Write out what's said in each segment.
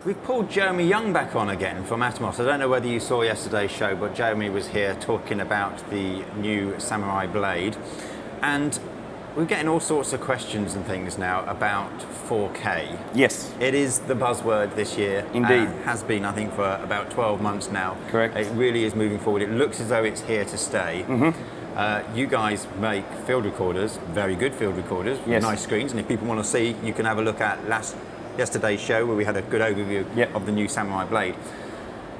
We've pulled Jeromy Young back on again from Atomos. I don't know whether you saw yesterday's show, but Jeromy was here talking about the new Samurai blade. And we're getting all sorts of questions and things now about 4K. Yes. It is the buzzword this year. Indeed. Has been, I think, for about 12 months now. Correct. It really is moving forward. It looks as though it's here to stay. Mm-hmm. You guys make field recorders, very good field recorders, with Yes. nice screens. And if people want to see, you can have a look at yesterday's show where we had a good overview of the new Samurai blade.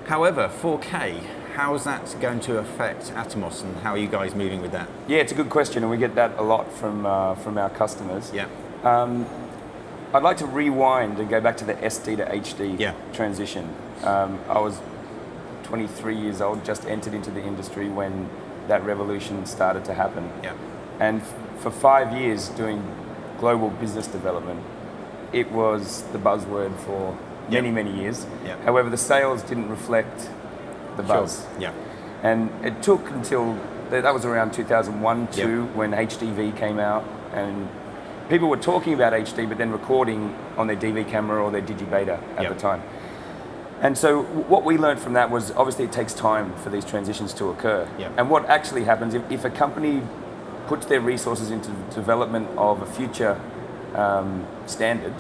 However, 4K, how's that going to affect Atomos and how are you guys moving with that? Yeah, it's a good question, and we get that a lot from our customers. Yeah. I'd like to rewind and go back to the SD to HD transition. I was 23 years old, just entered into the industry when that revolution started to happen. Yeah. And for 5 years doing global business development, it was the buzzword for many, many years. Yeah. However, the sales didn't reflect the buzz. Sure. Yeah. And it took until, that was around 2001, 2, when HDV came out, and people were talking about HD, but then recording on their DV camera or their Digibeta at the time. And so what we learned from that was, obviously it takes time for these transitions to occur. Yeah. And what actually happens, if a company puts their resources into development of a future standard,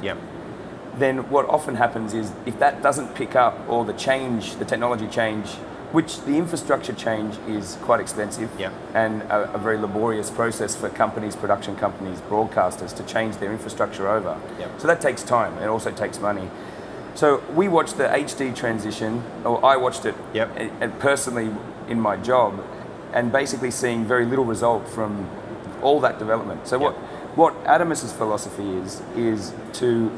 then what often happens is if that doesn't pick up, or the technology change, which the infrastructure change is quite expensive and a very laborious process for companies, production companies, broadcasters to change their infrastructure over. So that takes time, and also takes money. So we watched the HD transition, or I watched it and personally in my job, and basically seeing very little result from all that development. So what Atomos' philosophy is to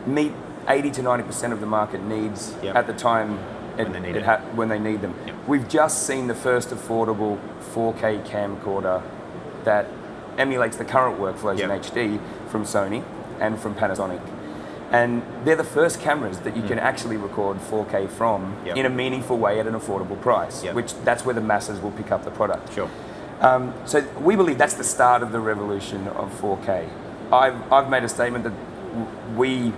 meet 80 to 90% of the market needs at the time when they need them. We've just seen the first affordable 4K camcorder that emulates the current workflows in HD from Sony and from Panasonic. And they're the first cameras that you can actually record 4K from in a meaningful way at an affordable price, which that's where the masses will pick up the product. Sure. So we believe that's the start of the revolution of 4K. I've made a statement that we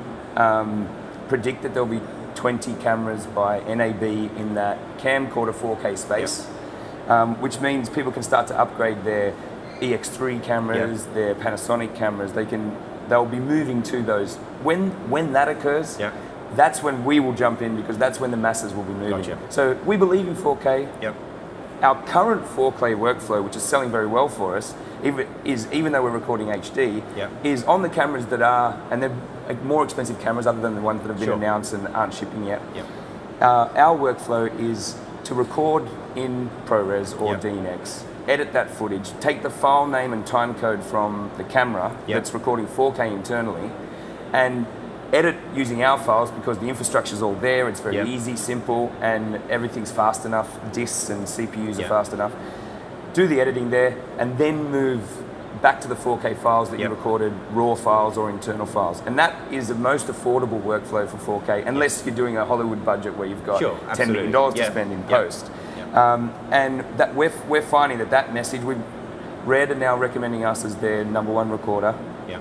predict that there'll be 20 cameras by NAB in that camcorder 4K space, which means people can start to upgrade their EX3 cameras, their Panasonic cameras. They'll be moving to those. When that occurs, that's when we will jump in, because that's when the masses will be moving. So we believe in 4K. Our current 4K workflow, which is selling very well for us, even though we're recording HD, is on the cameras that are, and they're more expensive cameras other than the ones that have been announced and aren't shipping yet. Our workflow is to record in ProRes or DNX, edit that footage, take the file name and time code from the camera that's recording 4K internally, and edit using our files, because the infrastructure's all there, it's very easy, simple, and everything's fast enough, disks and CPUs are fast enough. Do the editing there, and then move back to the 4K files that you recorded, raw files or internal files. And that is the most affordable workflow for 4K, unless you're doing a Hollywood budget where you've got $10 million to spend in post. And that we're finding that message, Red are now recommending us as their #1 recorder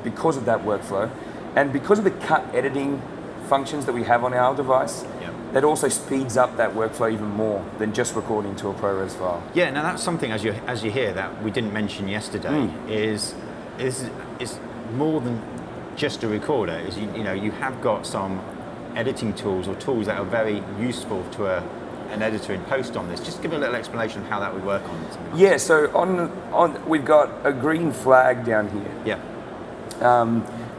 because of that workflow. And because of the cut editing functions that we have on our device, that also speeds up that workflow even more than just recording to a ProRes file. Yeah, now that's something, as you hear, that we didn't mention yesterday, is more than just a recorder. Is you have got some editing tools or tools that are very useful to an editor in post on this. Just give a little explanation of how that would work on something like that. So on we've got a green flag down here.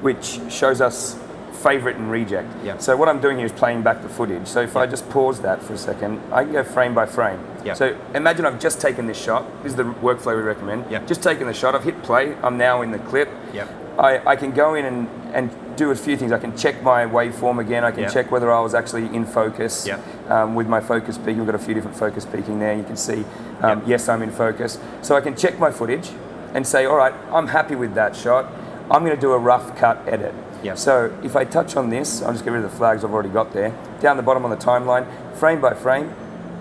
Which shows us favorite and reject. So what I'm doing here is playing back the footage. So if I just pause that for a second, I can go frame by frame. So imagine I've just taken this shot. This is the workflow we recommend. Just taken the shot, I've hit play, I'm now in the clip. I can go in and do a few things. I can check my waveform again. I can check whether I was actually in focus with my focus peak. We've got a few different focus peaking there. You can see, yes, I'm in focus. So I can check my footage and say, all right, I'm happy with that shot. I'm going to do a rough cut edit. So if I touch on this, I'll just get rid of the flags I've already got there. Down the bottom on the timeline, frame by frame,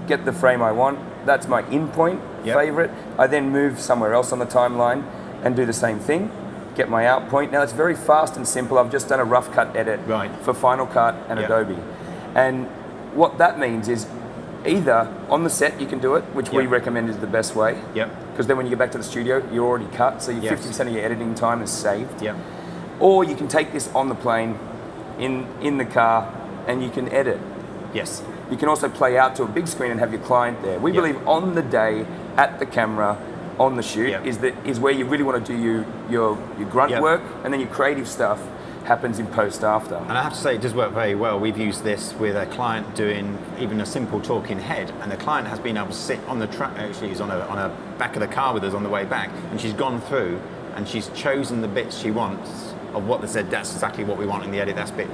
get the frame I want. That's my in point favorite. I then move somewhere else on the timeline and do the same thing. Get my out point. Now it's very fast and simple. I've just done a rough cut edit for Final Cut and Adobe. And what that means is either on the set you can do it, which we recommend is the best way. Yep. Because then when you get back to the studio, you're already cut, so Yes. 50% of your editing time is saved. Yep. Or you can take this on the plane, in the car, and you can edit. Yes. You can also play out to a big screen and have your client there. We believe on the day, at the camera, on the shoot, is where you really want to do your grunt work, and then your creative stuff happens in post after. And I have to say, it does work very well. We've used this with a client doing even a simple talking head, and the client has been able to sit on the track. Actually, is on a back of the car with us on the way back, and she's gone through and she's chosen the bits she wants of what they said. That's exactly what we want in the edit. That's bit.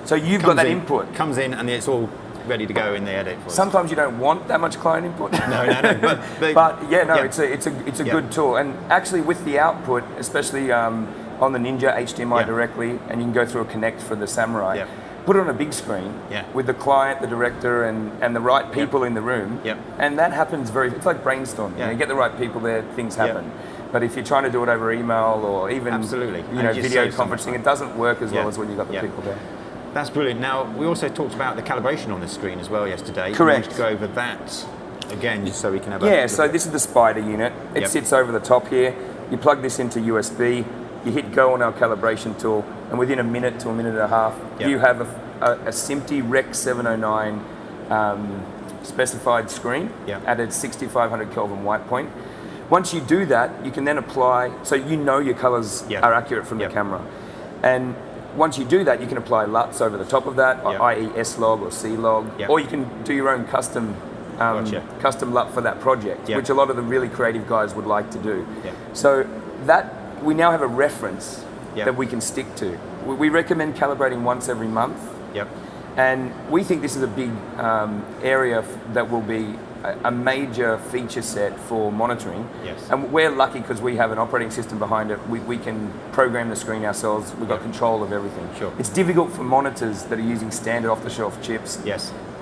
So you've got that input. Comes in, and it's all ready to go in the edit. For Sometimes you don't want that much client input. No. But it's a good tool. And actually, with the output, especially on the Ninja HDMI directly, and you can go through a Connect for the Samurai. Yep. Put it on a big screen with the client, the director, and the right people in the room. Yep. And that happens it's like brainstorming. You get the right people there, things happen. But if you're trying to do it over email or even video conferencing, it doesn't work as well as when you've got the people there. That's brilliant. Now, we also talked about the calibration on the screen as well yesterday. Correct. You want to go over that again, just so we can have so this is the Spider unit. It sits over the top here. You plug this into USB, you hit go on our calibration tool, and within a minute to a minute and a half, you have a SMPTE Rec 709 specified screen at a 6500 Kelvin white point. Once you do that, you can then apply, so you know your colors are accurate from the camera. And once you do that, you can apply LUTs over the top of that, i.e. S-Log or C-Log, or you can do your own custom LUT for that project, which a lot of the really creative guys would like to do. So that, we now have a reference that we can stick to. We recommend calibrating once every month. And we think this is a big area that will be a major feature set for monitoring. And we're lucky because we have an operating system behind it. We can program the screen ourselves. We've got control of everything. It's difficult for monitors that are using standard off-the-shelf chips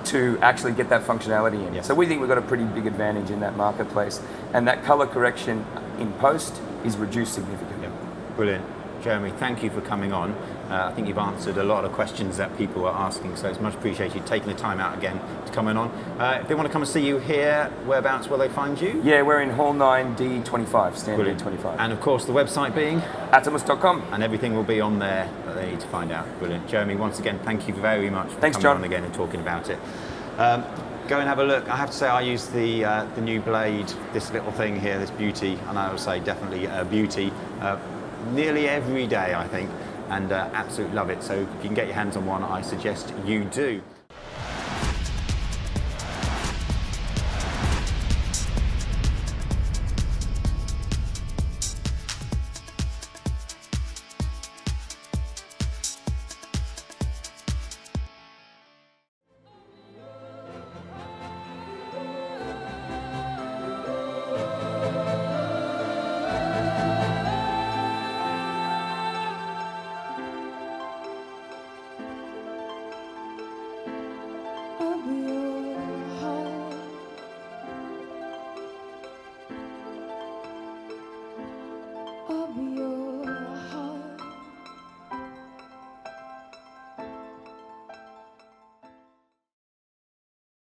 to actually get that functionality in. So we think we've got a pretty big advantage in that marketplace. And that color correction in post is reduced significantly. Brilliant. Jeromy, thank you for coming on. I think you've answered a lot of questions that people are asking, so it's much appreciated taking the time out again to come on. If they want to come and see you here, whereabouts will they find you? Yeah, we're in Hall 9, D25, Stand D25. And of course, the website being? Atomos.com. And everything will be on there that they need to find out. Brilliant. Jeromy, once again, thank you very much for coming on again and talking about it. Go and have a look. I have to say, I use the new blade, this little thing here, this beauty, and I would say definitely a beauty, nearly every day, I think, and absolutely love it. So if you can get your hands on one, I suggest you do.